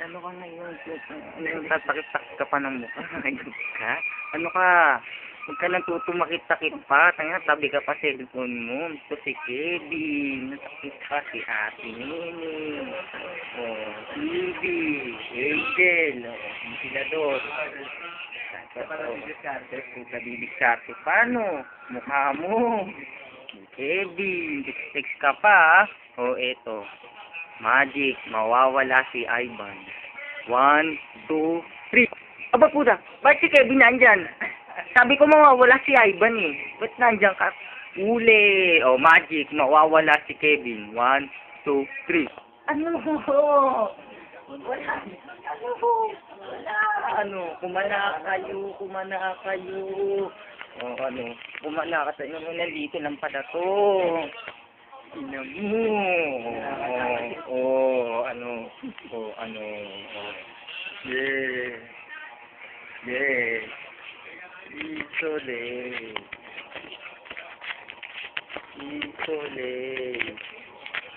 Ano ka ngayon? Ano, tatakit-takit ka pa ng mukha. Ayun ka? Ano ka? Huwag ka nang tutumakit-takit pa. Tanga, tabi ka pa sa cellphone mo. Ito si Kevin. Nasakit pa si Ate Nini. Oh, Bibi. Angel. Oh, sila doon. Puta bibig sa ate. Paano? Mukha mo. Kevin. Text ka pa, ah. Oh, eto. Magic, mawawala si Ivan. 1, 2, 3. Aba puta, bakit si Kevin nandyan? Sabi ko mawawala si Ivan eh. Ba't nandyan ka? Uli. O, Magic, mawawala si Kevin. 1, 2, 3. Ano? Wala. Ano? Wala. Ano? Kumana kayo. O, ano? Kumana ka sa inyo. Nandito lang pala to. Ina mo. Ano. Yeah. Yeah. Isole.